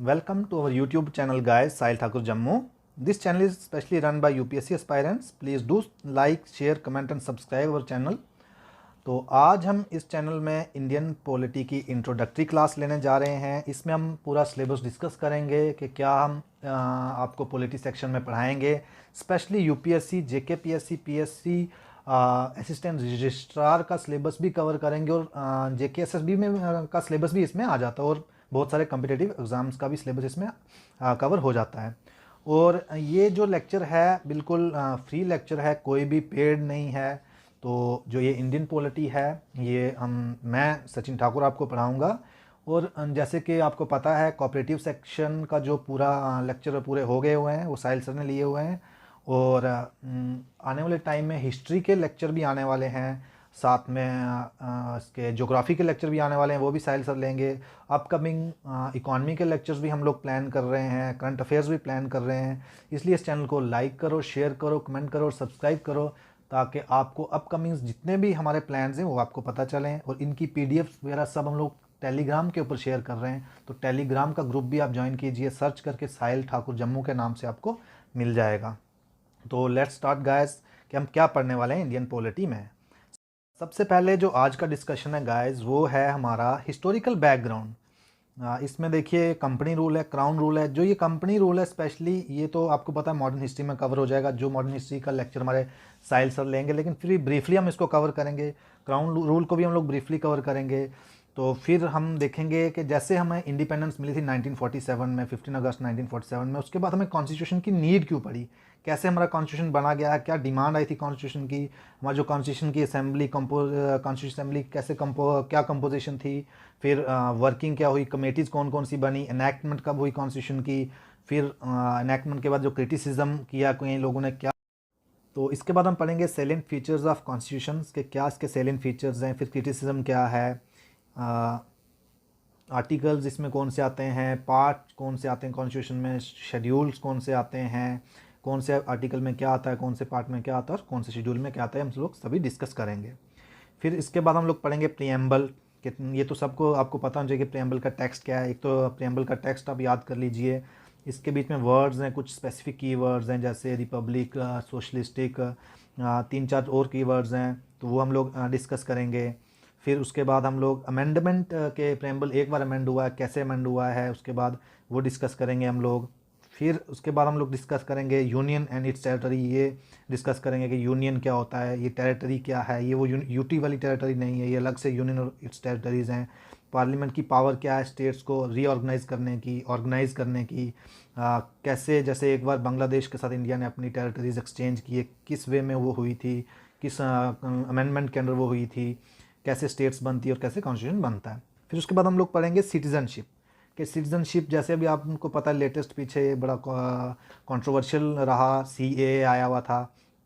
Welcome to our YouTube channel guys, Sahil Thakur Jammu. This channel is specially run by UPSC aspirants. Please do like, share, comment and subscribe our channel. तो आज हम इस channel में Indian polity की introductory class लेने जा रहे हैं। इसमें हम पूरा सिलेबस डिस्कस करेंगे कि क्या हम आपको पॉलिटी सेक्शन में पढ़ाएंगे। Specially UPSC, JKPSC, PSC assistant registrar का सिलेबस भी कवर करेंगे और जेकेएसएसबी में का सिलेबस भी इसमें आ जाता है और बहुत सारे कम्पिटिटिव एग्ज़ाम्स का भी सिलेबस इसमें कवर हो जाता है। और ये जो लेक्चर है बिल्कुल फ्री लेक्चर है, कोई भी पेड नहीं है। तो जो ये इंडियन पॉलिटी है ये मैं सचिन ठाकुर आपको पढ़ाऊँगा। और जैसे कि आपको पता है कोऑपरेटिव सेक्शन का जो पूरा लेक्चर पूरे हो गए हुए हैं वो साहिल सर ने लिए हुए हैं। और आने वाले टाइम में हिस्ट्री के लेक्चर भी आने वाले हैं, साथ में इसके ज्योग्राफी के लेक्चर भी आने वाले हैं, वो भी साहिल सर लेंगे। अपकमिंग इकॉनमी के लेक्चर्स भी हम लोग प्लान कर रहे हैं, करंट अफेयर्स भी प्लान कर रहे हैं। इसलिए इस चैनल को लाइक करो, शेयर करो, कमेंट करो और सब्सक्राइब करो ताकि आपको अपकमिंग जितने भी हमारे प्लान्स हैं वो आपको पता चलें। और इनकी पीडीएफ वगैरह सब हम लोग टेलीग्राम के ऊपर शेयर कर रहे हैं, तो टेलीग्राम का ग्रुप भी आप ज्वाइन कीजिए, सर्च करके साहिल ठाकुर जम्मू के नाम से आपको मिल जाएगा। तो लेट्स स्टार्ट गाइस कि हम क्या पढ़ने वाले हैं इंडियन पॉलिटी में। सबसे पहले जो आज का डिस्कशन है गाइस वो है हमारा हिस्टोरिकल बैकग्राउंड। इसमें देखिए कंपनी रूल है, क्राउन रूल है। जो ये कंपनी रूल है स्पेशली ये तो आपको पता है मॉडर्न हिस्ट्री में कवर हो जाएगा, जो मॉडर्न हिस्ट्री का लेक्चर हमारे साहिल सर लेंगे, लेकिन फिर ब्रीफली हम इसको कवर करेंगे। क्राउन रूल को भी हम लोग ब्रीफली कवर करेंगे। तो फिर हम देखेंगे कि जैसे हमें इंडिपेंडेंस मिली थी 1947 में, 15 अगस्त 1947 में, उसके बाद हमें कॉन्स्टिट्यूशन की नीड क्यों पड़ी, कैसे हमारा कॉन्स्टिट्यूशन बना गया, क्या डिमांड आई थी कॉन्स्टिट्यूशन की, हमारा जो कॉन्स्टिट्यूशन की असेंबली कॉन्स्टिट्यूशन असेंबली कैसे क्या कंपोजिशन थी, फिर वर्किंग क्या हुई, कमेटीज़ कौन कौन सी बनी, एनैक्टमेंट कब हुई कॉन्स्टिट्यूशन की, फिर एनैक्टमेंट के बाद जो क्रिटिसिज्म किया कई लोगों ने क्या। तो इसके बाद हम पढ़ेंगे सेलेंट फीचर्स ऑफ कॉन्स्टिट्यूशन के क्या इसके सेलेंट फीचर्स हैं, फिर क्रिटिसिज्म क्या है, आर्टिकल्स इसमें कौन से आते हैं, पार्ट कौन से आते हैं कॉन्स्टिट्यूशन में, शेड्यूल्स कौन से आते हैं, कौन से आर्टिकल में क्या आता है, कौन से पार्ट में क्या आता है और कौन से शेड्यूल में क्या आता है, हम लोग सभी डिस्कस करेंगे। फिर इसके बाद हम लोग पढ़ेंगे प्रीएम्बल। ये तो सबको आपको पता होना चाहिए कि प्रीएम्बल का टेक्स्ट क्या है। एक तो प्रीएम्बल का टेक्स्ट आप याद कर लीजिए, इसके बीच में वर्ड्स हैं, कुछ स्पेसिफिक की वर्ड्स हैं जैसे रिपब्लिक, सोशलिस्टिक, 3-4 और की वर्ड्स हैं, तो वो हम लोग डिस्कस करेंगे। फिर उसके बाद हम लोग अमेंडमेंट के प्रीएम्बल एक बार अमेंड हुआ है, कैसे अमेंड हुआ है, उसके बाद वो डिस्कस करेंगे हम लोग। फिर उसके बाद हम लोग डिस्कस करेंगे यूनियन एंड इट्स टेरिटरी। ये डिस्कस करेंगे कि यूनियन क्या होता है, ये टेरिटरी क्या है, ये वो यूटी वाली टेरिटरी नहीं है, ये अलग से यूनियन और इट्स टेरिटरीज़ हैं। पार्लियामेंट की पावर क्या है स्टेट्स को रीऑर्गेनाइज करने की, ऑर्गेनाइज करने की। कैसे जैसे एक बार बांग्लादेश के साथ इंडिया ने अपनी टेरिटरीज एक्सचेंज किए, किस वे में वो हुई थी, किस अमेंडमेंट के अंडर वो हुई थी, कैसे स्टेट्स बनती है और कैसे कॉन्स्टिट्यूशन बनता है। फिर उसके बाद हम लोग पढ़ेंगे सिटीजनशिप कि सिटीजनशिप जैसे अभी आपको पता है लेटेस्ट पीछे बड़ा कंट्रोवर्शियल रहा, सीए आया हुआ था,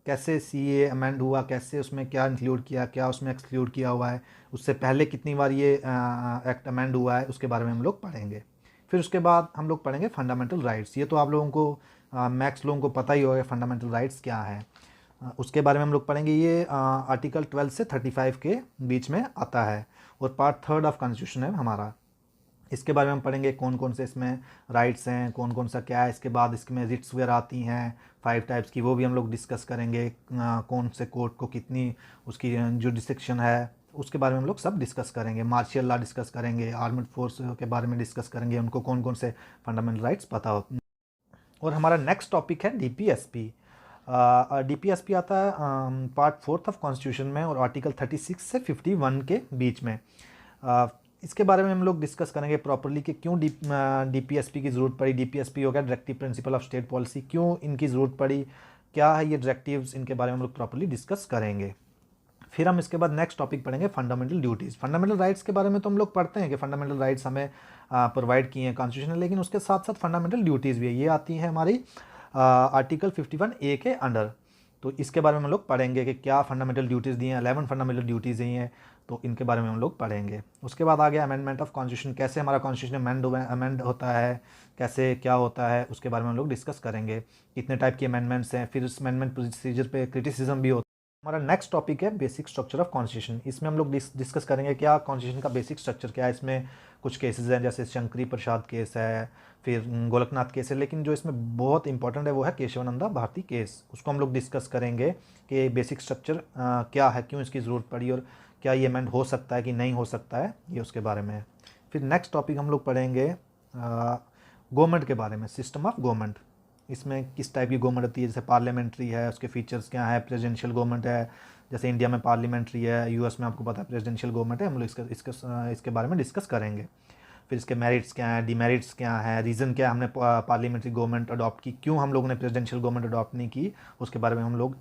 कैसे सीए अमेंड हुआ, कैसे उसमें क्या इंक्लूड किया, क्या उसमें एक्सक्लूड किया हुआ है, उससे पहले कितनी बार ये एक्ट अमेंड हुआ है, उसके बारे में हम लोग पढ़ेंगे। फिर उसके बाद हम लोग पढ़ेंगे फंडामेंटल राइट्स। ये तो आप लोगों को मैक्स लोगों को पता ही होगा फंडामेंटल राइट्स क्या है। उसके बारे में हम लोग पढ़ेंगे। ये आर्टिकल 12 से 35 के बीच में आता है और पार्ट 3 ऑफ कॉन्स्टिट्यूशन है हमारा। इसके बारे में हम पढ़ेंगे कौन कौन से इसमें राइट्स हैं, कौन कौन सा क्या है। इसके बाद इसमें रिट्स वगैरह आती हैं 5 टाइप्स की, वो भी हम लोग डिस्कस करेंगे। कौन से कोर्ट को कितनी उसकी जुडिस्डिक्शन है उसके बारे में हम लोग सब डिस्कस करेंगे। मार्शियल लॉ डिस्कस करेंगे, आर्मड फोर्स के बारे में डिस्कस करेंगे, उनको कौन कौन से फंडामेंटल राइट्स पता होते हैं। और हमारा नेक्स्ट टॉपिक है डीपीएसपी। डीपीएसपी आता है पार्ट 4 ऑफ कॉन्स्टिट्यूशन में और आर्टिकल 36 से 51 के बीच में। इसके बारे में हम लोग डिस्कस करेंगे प्रॉपरली कि क्यों डीपीएसपी की ज़रूरत पड़ी। डीपीएसपी हो गया directive principle of state policy, क्यों इनकी ज़रूरत पड़ी, क्या है ये डायरेक्टिव्स, इनके बारे में हम लोग प्रॉपरली डिस्कस करेंगे। फिर हम इसके बाद नेक्स्ट टॉपिक पढ़ेंगे फंडामेंटल ड्यूटीज़। फंडामेंटल राइट्स के बारे में तो हम लोग पढ़ते हैं कि फंडामेंटल राइट्स हमें प्रोवाइड किए हैं कॉन्स्टिट्यूशन ने, लेकिन उसके साथ साथ फंडामेंटल ड्यूटीज़ भी है, ये आती हैं हमारी आर्टिकल 51A के अंडर। तो इसके बारे में हम लोग पढ़ेंगे कि क्या फंडामेंटल ड्यूटीज़ दी हैं, 11 फंडामेंटल ड्यूटीज़ दी हैं, तो इनके बारे में हम लोग पढ़ेंगे। उसके बाद आ गया अमेंडमेंट ऑफ कॉन्स्टिट्यूशन, कैसे हमारा कॉन्स्टिट्यूशन अमेंड होता है, कैसे क्या होता है, उसके बारे में हम लोग डिस्कस करेंगे। कितने टाइप की अमेंडमेंट्स हैं, फिर उस अमेंडमेंट प्रोसीजर पे क्रिटिसिज्म भी होता है। हमारा नेक्स्ट टॉपिक है बेसिक स्ट्रक्चर ऑफ कॉन्स्टिट्यूशन। इसमें हम लोग डिस्कस करेंगे क्या कॉन्स्टिट्यूशन का बेसिक स्ट्रक्चर क्या है। इसमें कुछ केसेस हैं जैसे शंकरी प्रसाद केस है, फिर गोलकनाथ केस है, लेकिन जो इसमें बहुत इंपॉर्टेंट है वो है केशवानंदा भारती केस। उसको हम लोग डिस्कस करेंगे कि बेसिक स्ट्रक्चर क्या है, क्यों इसकी ज़रूरत पड़ी और क्या ये अमेंड हो सकता है कि नहीं हो सकता है, ये उसके बारे में है। फिर नेक्स्ट टॉपिक हम लोग पढ़ेंगे गवर्नमेंट के बारे में, सिस्टम ऑफ गवर्नमेंट। इसमें किस टाइप की गवर्नमेंट होती है, जैसे पार्लियामेंट्री है, उसके फीचर्स क्या है, प्रेसिडेंशियल गवर्नमेंट है, जैसे इंडिया में पार्लियामेंट्री है, यूएस में आपको पता है प्रेसिडेंशियल गवर्नमेंट है। हम लोग इसके बारे में डिस्कस करेंगे। फिर इसके मेरिट्स क्या हैं, डिमेरिट्स क्या हैं, रीज़न क्या है हमने पार्लियामेंट्री गवर्नमेंट अडॉप्ट की, क्यों हम लोगों ने प्रेसिडेंशियल गवर्नमेंट अडॉप्ट नहीं की, उसके बारे में हम लोग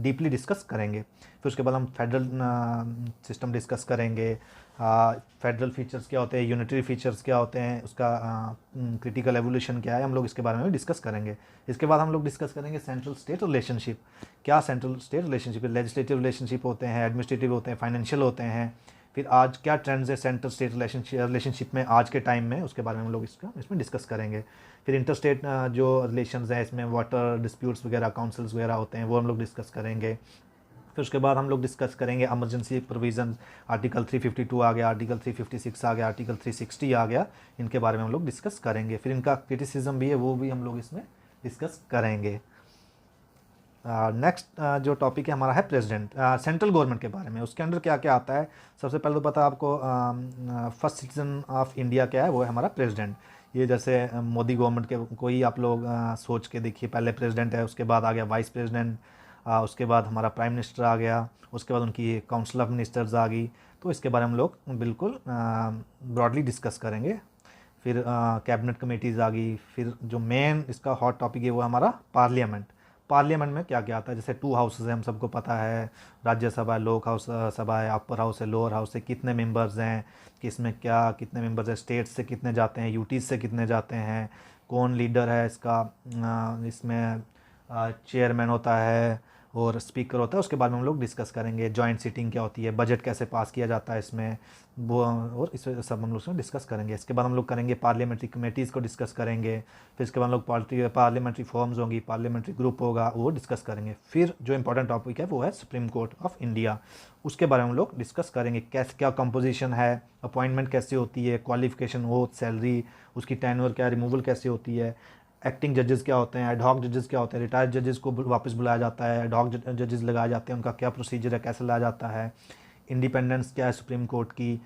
डीपली डिस्कस करेंगे। फिर उसके बाद हम फेडरल सिस्टम डिस्कस करेंगे, फेडरल फीचर्स क्या होते हैं, यूनिटरी फीचर्स क्या होते हैं, उसका क्रिटिकल एवोल्यूशन क्या है, हम लोग इसके बारे में भी डिस्कस करेंगे। इसके बाद हम लोग डिस्कस करेंगे सेंट्रल स्टेट रिलेशनशिप। क्या central state relationship, legislative relationship होते हैं, एडमिनिस्ट्रेटिव होते हैं, फाइनेंशियल होते हैं। फिर आज क्या ट्रेंड्स है सेंट्रल स्टेट रिलेशनशिप में आज के टाइम में, उसके बारे में हम लोग इसमें डिस्कस करेंगे। फिर इंटर स्टेट जो रिलेशंस हैं इसमें वाटर डिस्प्यूट्स वगैरह, काउंसिल्स वगैरह होते हैं, वो हम लोग डिस्कस करेंगे। फिर उसके बाद हम लोग डिस्कस करेंगे इमरजेंसी प्रोविज़न, आर्टिकल 352 आ गया, आर्टिकल 356 आ गया, आर्टिकल 360 आ गया, इनके बारे में हम लोग डिस्कस करेंगे। फिर इनका क्रिटिसिज्म भी है वो भी हम लोग इसमें डिस्कस करेंगे। नेक्स्ट जो टॉपिक है हमारा है प्रेसिडेंट, सेंट्रल गवर्नमेंट के बारे में। उसके अंदर क्या क्या आता है, सबसे पहले तो पता है आपको फर्स्ट सिटीजन ऑफ इंडिया क्या है, वो है हमारा प्रेसिडेंट। ये जैसे मोदी गवर्नमेंट के कोई आप लोग सोच के देखिए, पहले प्रेसिडेंट है, उसके बाद आ गया वाइस प्रेसिडेंट, उसके बाद हमारा प्राइम मिनिस्टर आ गया, उसके बाद उनकी काउंसिल ऑफ मिनिस्टर्स आ गई। तो इसके बारे में हम लोग बिल्कुल ब्रॉडली डिस्कस करेंगे। फिर कैबिनेट कमेटीज़ आ गई। फिर जो मेन इसका हॉट टॉपिक है वो हमारा पार्लियामेंट। पार्लियामेंट में क्या क्या आता है, जैसे 2 हाउसेज हैं, हम सबको पता है, राज्यसभा है, लोक हाउस सभा है, अपर हाउस है, लोअर हाउस है, कितने मेंबर्स हैं, किसमें क्या कितने मेंबर्स हैं, स्टेट से कितने जाते हैं, यूटीज से कितने जाते हैं, कौन लीडर है इसका, इसमें चेयरमैन होता है और स्पीकर होता है, उसके बारे में हम लोग डिस्कस करेंगे। जॉइंट सीटिंग क्या होती है, बजट कैसे पास किया जाता है इसमें, वो और इस सब हम लोग इसमें डिस्कस करेंगे। इसके बाद हम लोग करेंगे पार्लियामेंट्री कमेटीज़ को डिस्कस करेंगे। फिर इसके बाद हम लोग पार्लियामेंट्री फॉर्म्स होंगी, पार्लियामेंट्री ग्रुप होगा, वो डिस्कस करेंगे। फिर जो इंपॉर्टेंट टॉपिक है वो है सुप्रीम कोर्ट ऑफ इंडिया, उसके बारे में हम लोग डिस्कस करेंगे। कैसे क्या कंपोजिशन है, अपॉइंटमेंट कैसे होती है, क्वालिफिकेशन हो, सैलरी, उसकी टेन्योर क्या, रिमूवल कैसे होती है, एक्टिंग जजेस क्या होते हैं, एडहॉक जजेस क्या होते हैं, रिटायर्ड जजेस को वापस बुलाया जाता है, एडहॉक जजेस लगाए जाते हैं, उनका क्या प्रोसीजर है, कैसे लाया जाता है, इंडिपेंडेंस क्या है सुप्रीम कोर्ट की,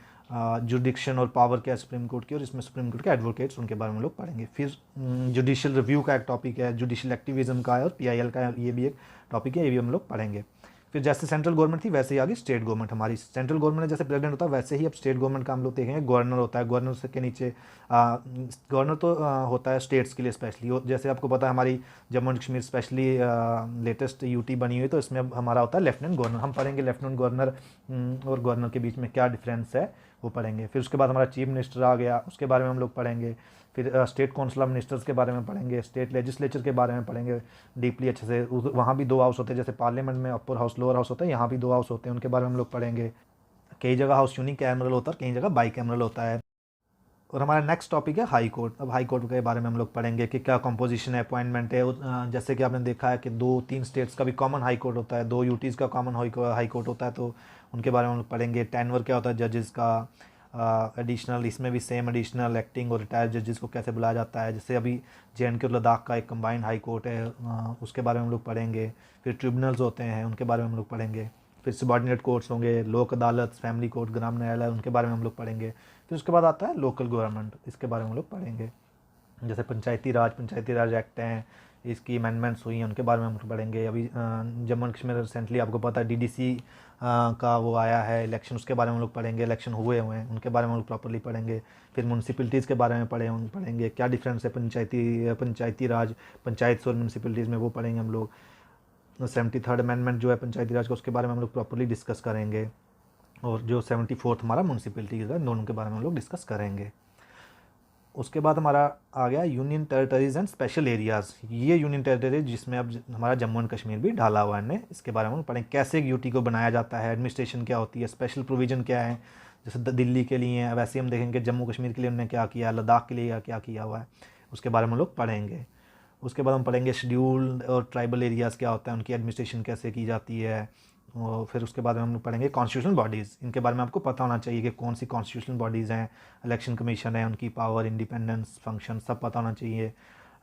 जुडिक्शन और पावर क्या है सुप्रीम कोर्ट की, और इसमें सुप्रीम कोर्ट के एडवोकेट्स उनके बारे में लोग पढ़ेंगे। फिर जुडिशियल रिव्यू का एक टॉपिक है, जुडिशियल एक्टिविज्म का है, और पीआईएल का ये भी एक टॉपिक है, ये भी हम लोग पढ़ेंगे। फिर जैसे सेंट्रल गवर्नमेंट थी वैसे ही आगे स्टेट गवर्नमेंट हमारी। सेंट्रल गवर्नमेंट जैसे प्रेसिडेंट होता है वैसे ही अब स्टेट गवर्नमेंट का हम लोग देखेंगे, गवर्नर होता है, गवर्नर से के नीचे गवर्नर तो होता है स्टेट्स के लिए स्पेशली। जैसे आपको पता है हमारी Jammu and Kashmir specially latest UT बनी हुई, तो इसमें अब हमारा होता है लेफ्टिनेंट गवर्नर। हम पढ़ेंगे लेफ्टिनेंट गवर्नर और गवर्नर के बीच में क्या डिफरेंस है वो पढ़ेंगे। फिर उसके बाद हमारा चीफ मिनिस्टर आ गया, उसके बारे में हम लोग पढ़ेंगे। फिर स्टेट काउंसिल ऑफ मिनिस्टर्स के बारे में पढ़ेंगे, स्टेट लेजिस्लेचर के बारे में पढ़ेंगे डीपली अच्छे से। वहाँ भी 2 हाउस होते हैं, जैसे पार्लियामेंट में अपर हाउस लोअर हाउस होता है, यहाँ भी 2 हाउस होते हैं, उनके बारे में हम लोग पढ़ेंगे। कई जगह हाउस यूनिकैमरल होता है, कई जगह बाइकैमरल होता है। और हमारा नेक्स्ट टॉपिक है हाई कोर्ट। अब हाई कोर्ट के बारे में हम लोग पढ़ेंगे कि क्या कंपोजिशन है, अपॉइंटमेंट है। जैसे कि आपने देखा है कि 2-3 स्टेट्स का भी कॉमन हाई कोर्ट होता है, 2 यूटीज़ का कॉमन हाई कोर्ट होता है, तो उनके बारे में हम लोग पढ़ेंगे। टेन्योर क्या होता है जजेस का, एडिशनल, इसमें भी सेम एडिशनल, एक्टिंग और रिटायर्ड जजेस को कैसे बुलाया जाता है। जैसे अभी जे&के और लद्दाख का एक कंबाइंड हाई कोर्ट है, उसके बारे में हम लोग पढ़ेंगे। फिर ट्रिब्यूनल्स होते हैं, उनके बारे में हम लोग पढ़ेंगे। फिर सबॉर्डिनेट कोर्ट्स होंगे, लोक अदालत, फैमिली कोर्ट, ग्राम न्यायालय, उनके बारे में हम लोग पढ़ेंगे। फिर उसके बाद आता है लोकल गवर्नमेंट, इसके बारे में हम लोग पढ़ेंगे। जैसे पंचायती राज एक्ट हैं, इसकी अमेंडमेंट्स हुई हैं, उनके बारे में हम पढ़ेंगे। अभी जम्मू एंड कश्मीर रिसेंटली आपको पता है डीडीसी का वो आया है इलेक्शन, उसके बारे में हम लोग पढ़ेंगे। इलेक्शन हुए हैं, उनके बारे में हम लोग प्रॉपर्ली पढ़ेंगे। फिर म्यूनसिपलिटीज़ के बारे में पढ़ेंगे, क्या डिफरेंस है पंचायती राज, पंचायत और म्यूनसिपलिटीज़ में, वो पढ़ेंगे हम लोग। 73rd अमेंडमेंट जो है पंचायती राज का, उसके बारे में हम लोग प्रॉपर्ली डिस्कस करेंगे। और जो 74th हमारा म्यूनसिपलिटीज़ है, दोनों के बारे में हम लोग डिस्कस करेंगे। उसके बाद हमारा आ गया union territories and special areas. ये यूनियन टेरिटरी जिसमें अब हमारा जम्मू एंड कश्मीर भी ढाला हुआ है, इसके बारे में हम पढ़ेंगे। कैसे एक यूटी को बनाया जाता है, एडमिनिस्ट्रेशन क्या होती है, स्पेशल प्रोविज़न क्या है, जैसे दिल्ली के लिए है वैसे हम देखेंगे जम्मू कश्मीर के लिए उन्होंने क्या किया, लद्दाख के लिए क्या किया हुआ है, उसके बारे में हम लोग पढ़ेंगे। उसके बाद हम पढ़ेंगे शेड्यूल और ट्राइबल एरियाज़ क्या होता है, उनकी एडमिनिस्ट्रेशन कैसे की जाती है। और फिर उसके बाद हम पढ़ेंगे कॉन्स्टिट्यूशनल बॉडीज़, इनके बारे में आपको पता होना चाहिए कि कौन सी कॉन्स्टिट्यूशनल बॉडीज़ हैं, इलेक्शन कमीशन है, उनकी पावर, इंडिपेंडेंस, फंक्शन सब पता होना चाहिए,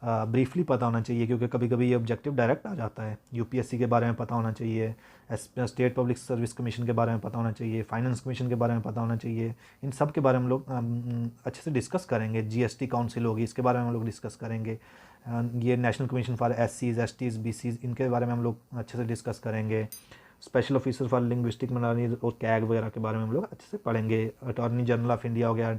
ब्रीफली पता होना चाहिए, क्योंकि कभी कभी ये ऑब्जेक्टिव डायरेक्ट आ जाता है। यूपीएससी के बारे में पता होना चाहिए, स्टेट पब्लिक सर्विस कमीशन के बारे में पता होना चाहिए, फाइनेंस कमीशन के बारे में पता होना चाहिए। इन सब के बारे में हम लोग अच्छे से डिस्कस करेंगे। जीएसटी काउंसिल होगी, इसके बारे में हम लोग डिस्कस करेंगे। ये नेशनल कमीशन फॉर एससीज, एसटीज, बीसीज, इनके बारे में हम लोग अच्छे से डिस्कस करेंगे। Special officer for linguistic minorities और कैग वगैरह के बारे में हम लोग अच्छे से पढ़ेंगे। अटॉर्नी जनरल ऑफ इंडिया हो गया,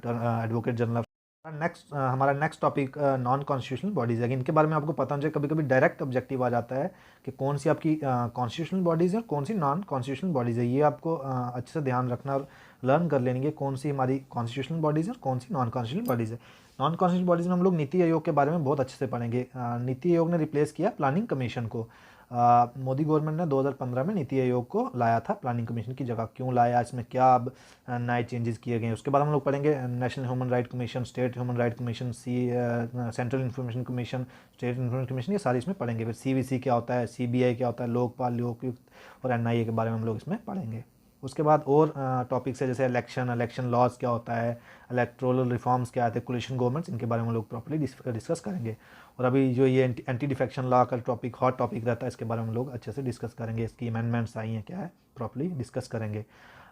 एडवोकेट जनरल। हमारा next topic non constitutional bodies है। इनके बारे में आपको पता होना चाहिए, कभी कभी डायरेक्ट ऑब्जेक्टिव आ जाता है कि कौन सी आपकी कॉन्स्टिट्यूशनल बॉडीज़ है और कौन सी नॉन कॉन्स्टिट्यूशनल बॉडीज़ है। ये आपको अच्छे से ध्यान रखना और लर्न कर लेनी है कौन सी हमारी कॉन्स्टिट्यूशनल बॉडीज़ है और कौन सी नॉन कॉन्स्टिट्यूशनल बॉडीज़ है। नॉन कॉन्स्टिट्यूशनल बॉडीज़ में हम लोग नीति आयोग के बारे में बहुत अच्छे से पढ़ेंगे। नीति आयोग ने रिप्लेस किया प्लानिंग कमीशन को। मोदी गवर्नमेंट ने 2015 में नीति आयोग को लाया था प्लानिंग कमीशन की जगह। क्यों लाया, इसमें क्या अब नए चेंजेस किए गए। उसके बाद हम लोग पढ़ेंगे national human right commission, state human right commission, central information commission, state information commission, ये सारी इसमें पढ़ेंगे। फिर सीवीसी क्या होता है, सीबीआई क्या होता है, लोकपाल, लोकायुक्त और एनआईए के बारे में हम लोग इसमें पढ़ेंगे। उसके बाद और टॉपिक्स है जैसे इलेक्शन लॉज क्या होता है, इलेक्ट्रोल रिफॉर्म्स क्या आते हैं, कोलिशन गवर्नमेंट्स, इनके बारे में हम लोग प्रॉपर्ली डिस्कस करेंगे। और अभी जो ये एंटी डिफेक्शन लॉ का टॉपिक हॉट टॉपिक रहता है, इसके बारे में हम लोग अच्छे से डिस्कस करेंगे। इसकी अमेंडमेंट्स आई हैं क्या है, प्रॉपर्ली डिस्कस करेंगे।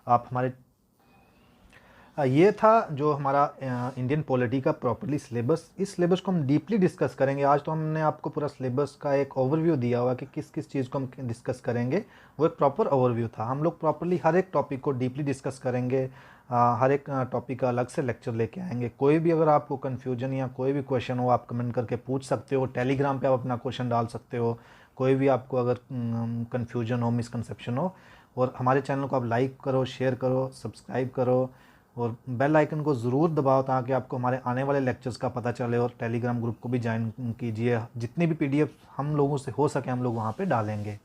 आप हमारे ये था जो हमारा इंडियन पॉलिटी का प्रॉपर्ली सिलेबस। इस सिलेबस को हम डीपली डिस्कस करेंगे। आज तो हमने आपको पूरा सिलेबस का एक ओवरव्यू दिया हुआ कि किस किस चीज़ को हम डिस्कस करेंगे, वो एक प्रॉपर ओवरव्यू था। हम लोग प्रॉपर्ली हर एक टॉपिक को डीपली डिस्कस करेंगे। हर एक टॉपिक का अलग से लेक्चर लेके आएंगे। कोई भी अगर आपको कन्फ्यूजन या कोई भी क्वेश्चन हो, आप कमेंट करके पूछ सकते हो। टेलीग्राम पे आप अपना क्वेश्चन डाल सकते हो। कोई भी आपको अगर कन्फ्यूजन हो, मिसकंसेप्शन हो, और हमारे चैनल को आप लाइक करो, शेयर करो, सब्सक्राइब करो और बेल आइकन को ज़रूर दबाओ ताकि आपको हमारे आने वाले लेक्चर्स का पता चले। और टेलीग्राम ग्रुप को भी ज्वाइन कीजिए। जितनी भी पीडीएफ हम लोगों से हो सके हम लोग वहाँ पे डालेंगे।